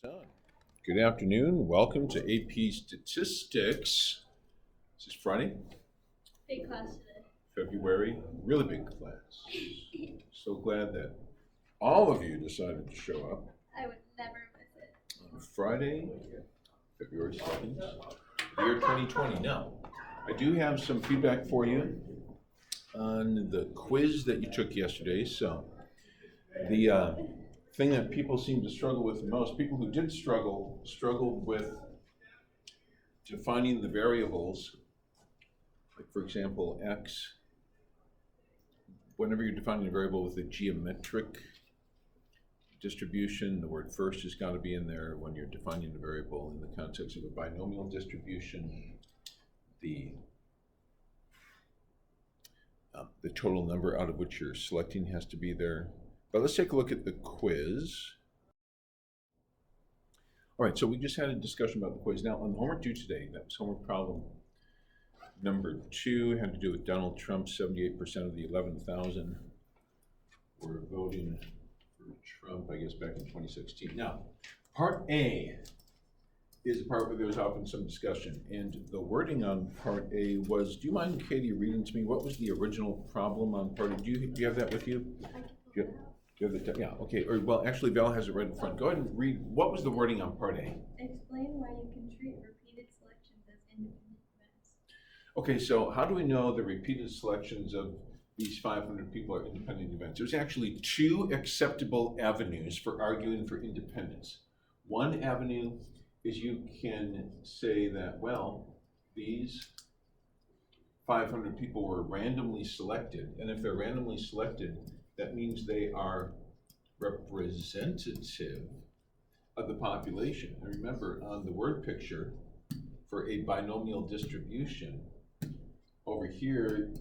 On. Good afternoon. Welcome to AP Statistics. This is Friday, Big class today. February. Really big class. So glad that all of you decided to show up I would never miss it. on Friday, February 2nd, the year 2020. Now, I do have some feedback for you on the quiz that you took yesterday. So, the thing that people seem to struggle with the most, people who did struggled with defining the variables, like for example, x, whenever you're defining a variable with a geometric distribution, the word first has got to be in there. When you're defining a variable in the context of a binomial distribution, the total number out of which you're selecting has to be there. But let's take a look at the quiz. All right, so we just had a discussion about the quiz. Now, on the homework due today, that was homework problem number 2, had to do with Donald Trump. 78% of the 11,000 were voting for Trump, I guess, back in 2016. Now, part A is the part where there was often some discussion. And the wording on part A was, do you mind, Katie, reading to me what was the original problem on part A? Do you have that with you? Do you have the, yeah, okay. Or, well, actually, Val has it right in front. Go ahead and read. What was the wording on part A? Explain why you can treat repeated selections as independent events. Okay, so how do we know the repeated selections of these 500 people are independent events? There's actually 2 acceptable avenues for arguing for independence. One avenue is you can say that, well, these 500 people were randomly selected, and if they're randomly selected, that means they are representative of the population. And remember, on the word picture for a binomial distribution, over here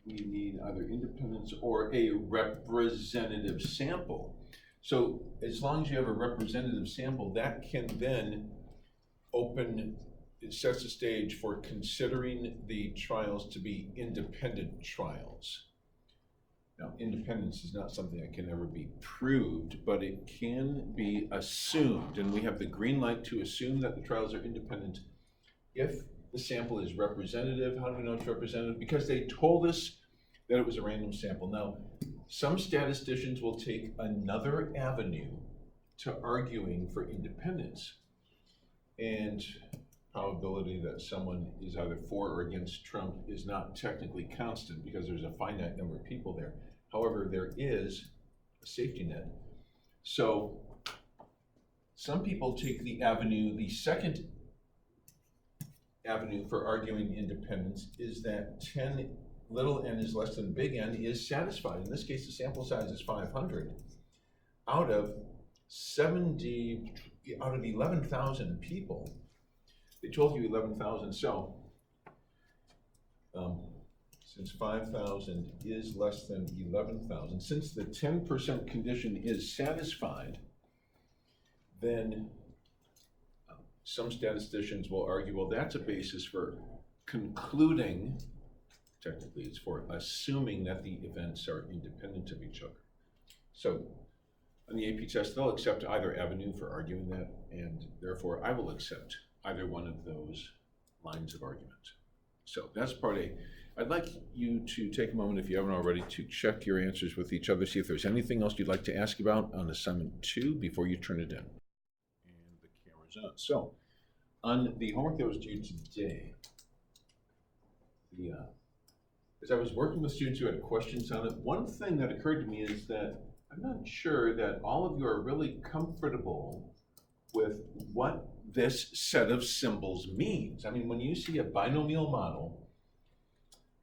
we need either independence or a representative sample. So as long as you have a representative sample, that can then it sets the stage for considering the trials to be independent trials. Now, independence is not something that can ever be proved, but it can be assumed, and we have the green light to assume that the trials are independent if the sample is representative. How do we know it's representative? Because they told us that it was a random sample. Now, some statisticians will take another avenue to arguing for independence, and probability that someone is either for or against Trump is not technically constant because there's a finite number of people there. However, there is a safety net. So some people take the second avenue for arguing independence is that 10 little n is less than big N is satisfied. In this case, the sample size is 500 out of 11,000 people. They told you 11,000, so since 5,000 is less than 11,000, since the 10% condition is satisfied, then some statisticians will argue, well, that's a basis for concluding, technically it's for assuming that the events are independent of each other. So on the AP test, they'll accept either avenue for arguing that, and therefore I will accept either one of those lines of argument. So that's part A. I'd like you to take a moment, if you haven't already, to check your answers with each other, see if there's anything else you'd like to ask about on assignment 2 before you turn it in. And the camera's on. So on the homework that was due today, as I was working with students who had questions on it, one thing that occurred to me is that I'm not sure that all of you are really comfortable with what this set of symbols means. I mean, when you see a binomial model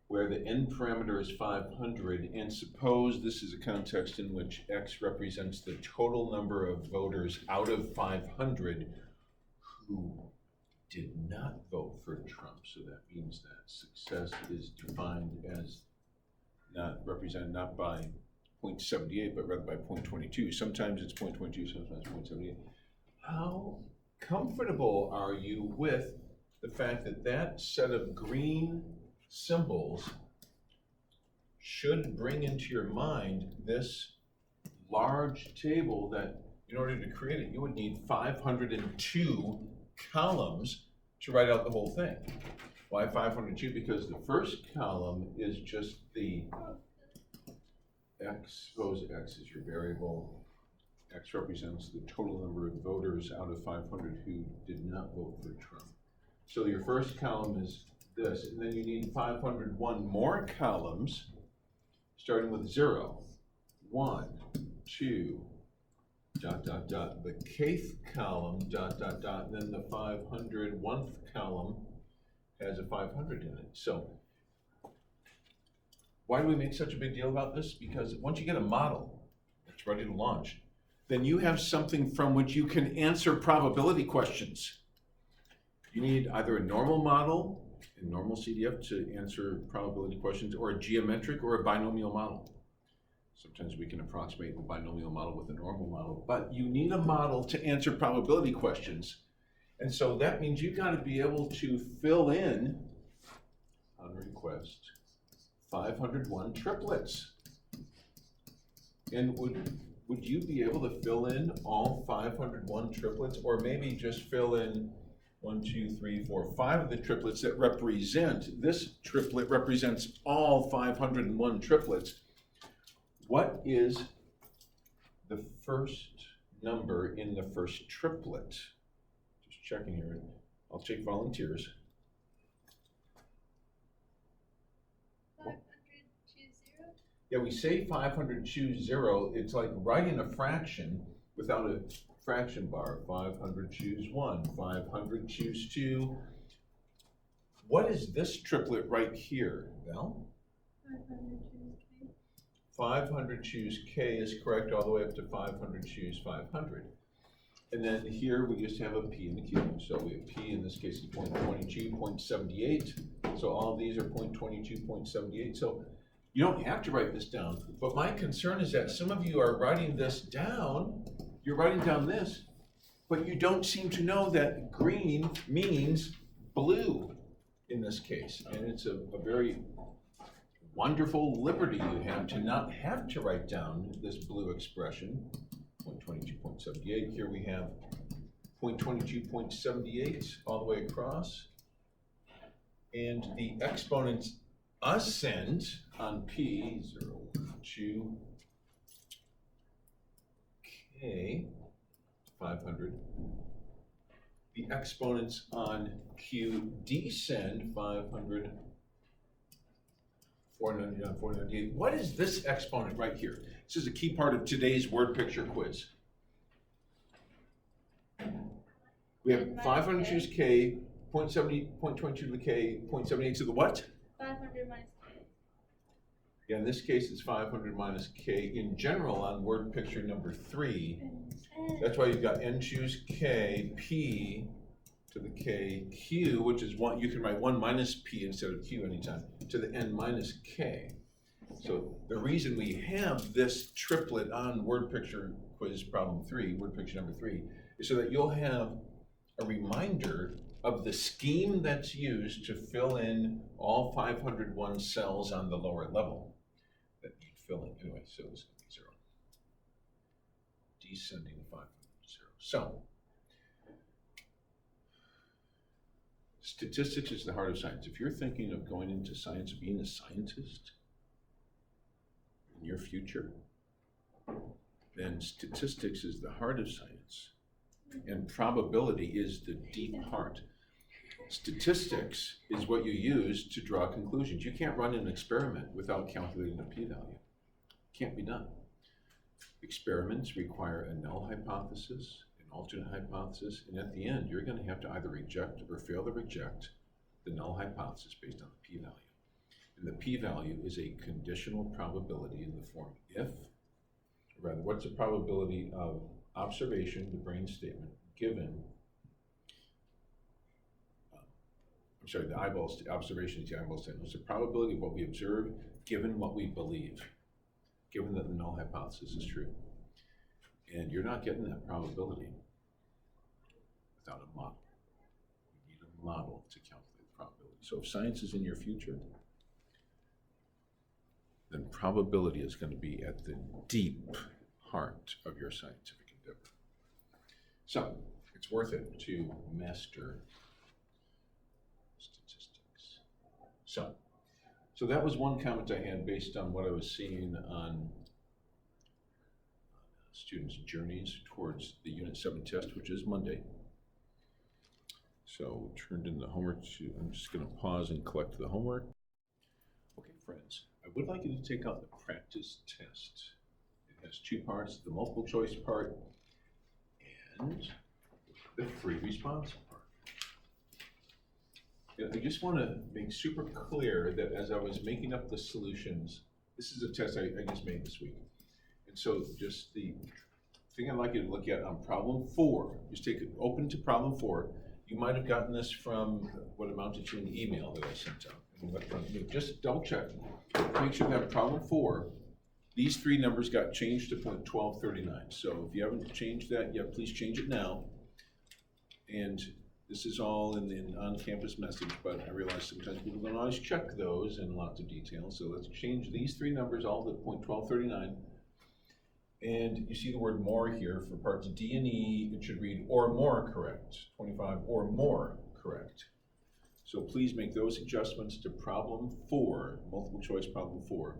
where the n parameter is 500, and suppose this is a context in which x represents the total number of voters out of 500 who did not vote for Trump. So that means that success is defined as represented not by 0.78, but rather by 0.22. Sometimes it's 0.22, sometimes 0.78. How comfortable are you with the fact that that set of green symbols should bring into your mind this large table that in order to create it, you would need 502 columns to write out the whole thing. Why 502? Because the first column is just the X, suppose X is your variable. X represents the total number of voters out of 500 who did not vote for Trump. So your first column is this, and then you need 501 more columns, starting with 0, 1, 2, dot, dot, dot, the kth column, dot, dot, dot, and then the 501th column has a 500 in it. So why do we make such a big deal about this? Because once you get a model that's ready to launch, then you have something from which you can answer probability questions. You need either a normal model in normal CDF to answer probability questions, or a geometric or a binomial model. Sometimes we can approximate the binomial model with a normal model, but you need a model to answer probability questions. And so that means you've got to be able to fill in, on request, 501 triplets. And would you be able to fill in all 501 triplets, or maybe just fill in 1, 2, 3, 4, 5 of the triplets that represent, this triplet represents all 501 triplets. What is the first number in the first triplet? Just checking here. I'll take volunteers. 500, choose 0. Yeah, we say 500, choose 0. It's like writing a fraction without a fraction bar. 500, choose 1. 500, choose 2. What is this triplet right here? Well, 500, choose K. 500, choose K is correct all the way up to 500, choose 500. And then here we just have a P and a Q. So we have P, in this case, is 0.22, 0.78. So all of these are 0.22, 0.78. So you don't have to write this down. But my concern is that some of you are writing this down. You're writing down this, but you don't seem to know that green means blue in this case. And it's a very wonderful liberty you have to not have to write down this blue expression, 0.22, 0.78. Here we have 0.22, 0.78 all the way across. And the exponents ascend on P, 0, 1, 2, K, 500. The exponents on Q descend, 500, 499, 498. What is this exponent right here? This is a key part of today's word picture quiz. We have 500 choose K, 0.70, 0.22 to the K, 0.78 to the what? 500 minus K. Yeah, in this case, it's 500 minus K. In general, on word picture number 3, that's why you've got N choose K, P to the K, Q, which is 1. You can write 1 minus P instead of Q anytime, to the N minus K. So the reason we have this triplet on word picture quiz problem 3, word picture number 3, is so that you'll have a reminder of the scheme that's used to fill in all 501 cells on the lower level that need filling. Anyway, so this is going to be 0. Descending 500, 0. So, statistics is the heart of science. If you're thinking of going into science, being a scientist in your future, then statistics is the heart of science. And probability is the deep heart. Statistics is what you use to draw conclusions. You can't run an experiment without calculating a p-value. Can't be done. Experiments require a null hypothesis, an alternate hypothesis, and at the end, you're going to have to either reject or fail to reject the null hypothesis based on the p-value. And the p-value is a conditional probability in the form if, or rather, what's the probability of observation, the brain statement, given, the eyeballs, observation is the eyeball statement. It's the probability of what we observe given what we believe, given that the null hypothesis is true. And you're not getting that probability without a model. You need a model to calculate the probability. So if science is in your future, then probability is going to be at the deep heart of your scientific endeavor. So, it's worth it to master statistics. So that was one comment I had based on what I was seeing on students' journeys towards the Unit 7 test, which is Monday. So turned in the homework I'm just gonna pause and collect the homework. Okay, friends, I would like you to take out the practice test. It has two parts, the multiple choice part and the free response part. And I just wanna make super clear that as I was making up the solutions, this is a test I just made this week. And so just the thing I'd like you to look at on problem 4, just take it open to problem 4. You might have gotten this from what amounted to an email that I sent out. Just double check, make sure that problem 4, these 3 numbers got changed to point 1239. So if you haven't changed that yet, please change it now. And this is all in the on-campus message, but I realize sometimes people don't always check those in lots of detail. So let's change these 3 numbers all to point 1239. And you see the word more here for parts D and E, it should read or more correct, 25 or more correct. So please make those adjustments to problem 4, multiple choice problem 4.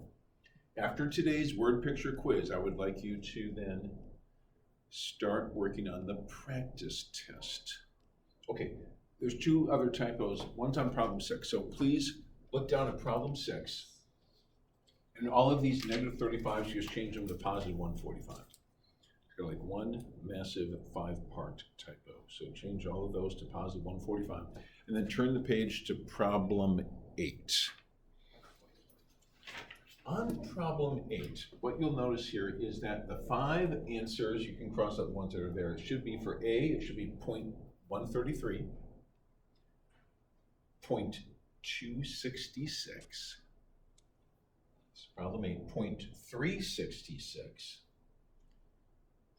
After today's word picture quiz, I would like you to then start working on the practice test. Okay, there's 2 other typos. One's on problem 6, so please look down at problem 6. And all of these negative 35s, just change them to positive 145. They're like one massive 5-part typo. So change all of those to positive 145. And then turn the page to problem 8. On problem 8, what you'll notice here is that the 5 answers, you can cross out the ones that are there. It should be for A, it should be 0.133, 0.266. Problem 8, 0.366,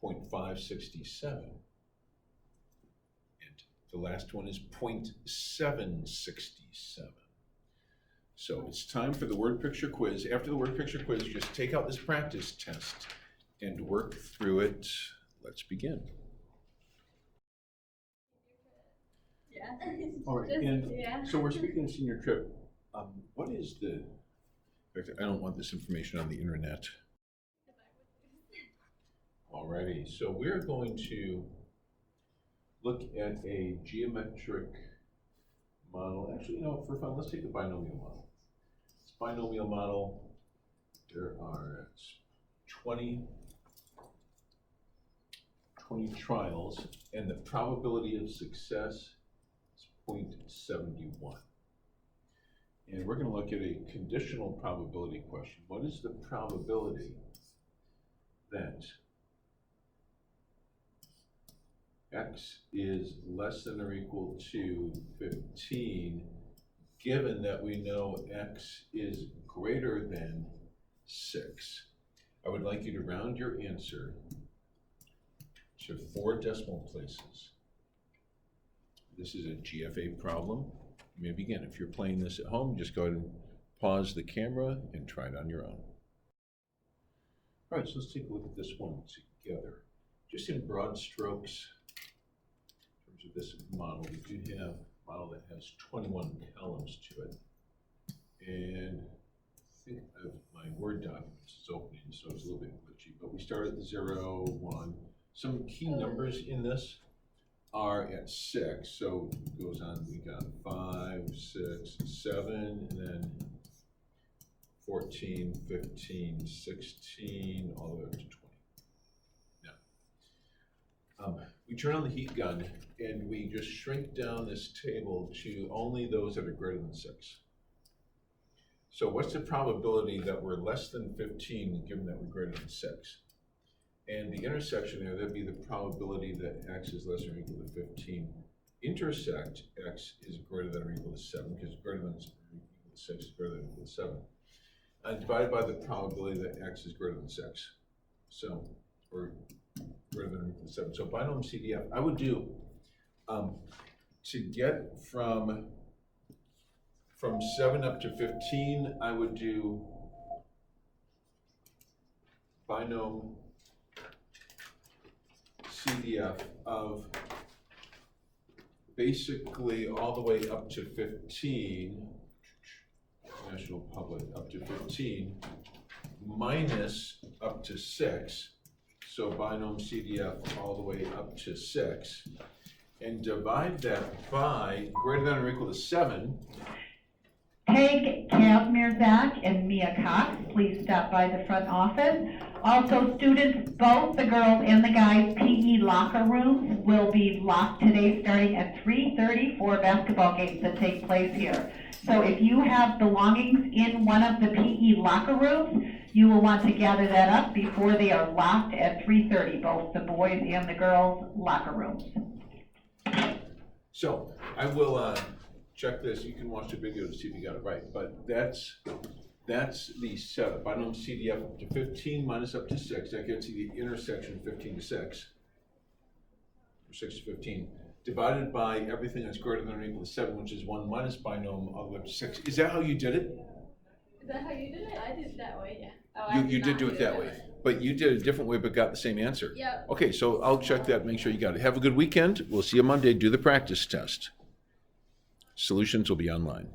0.567, and the last one is 0.767. So it's time for the word picture quiz. After the word picture quiz, just take out this practice test and work through it. Let's begin. Yeah. All right, and so we're speaking of senior trip. What is the, in fact, I don't want this information on the internet. Alrighty, so we're going to look at a geometric model. Actually, for fun, let's take the binomial model. This binomial model, there are 20 trials, and the probability of success is 0.71. And we're going to look at a conditional probability question. What is the probability that x is less than or equal to 15, given that we know x is greater than 6? I would like you to round your answer to 4 decimal places. This is a GFA problem. You may begin. If you're playing this at home, just go ahead and pause the camera and try it on your own. All right, so let's take a look at this one together. Just in broad strokes, in terms of this model, we do have a model that has 21 columns to it. And I think my Word document is opening, so it's a little bit glitchy, but we start at 0, 1. Some key numbers in this are at 6, so it goes on, we got 5, 6, 7, and then 14, 15, 16, all the way up to 20. Now, we turn on the heat gun and we just shrink down this table to only those that are greater than 6. So what's the probability that we're less than 15 given that we're greater than 6? And the intersection there, that'd be the probability that x is less than or equal to 15. Intersect x is greater than or equal to 7, because greater than or equal to 6 is greater than or equal to 7. And divided by the probability that x is greater than 6. So, or greater than or equal to 7. So binomial CDF, I would do, to get from 7 up to 15, I would do binomial CDF of basically all the way up to 15, National Public up to 15, minus up to 6, so binom CDF all the way up to 6, and divide that by greater than or equal to 7. Peg Kazmierzak and Mia Cox, please stop by the front office. Also, students, both the girls and the guys' PE locker rooms will be locked today starting at 3:30 for basketball games that take place here. So if you have belongings in one of the PE locker rooms, you will want to gather that up before they are locked at 3:30, both the boys and the girls' locker rooms. So I will check this. You can watch the video to see if you got it right. But that's the setup. Binom CDF up to 15 minus up to 6. That gets you the intersection of 15 to 6, or 6 to 15, divided by everything that's greater than or equal to 7, which is 1 minus binom all the way up to 6. Is that how you did it? Is that how you did it? I did it that way, yeah. Oh, You did do it that way. But you did it a different way, but got the same answer. Yep. Okay, so I'll check that, make sure you got it. Have a good weekend. We'll see you Monday. Do the practice test. Solutions will be online.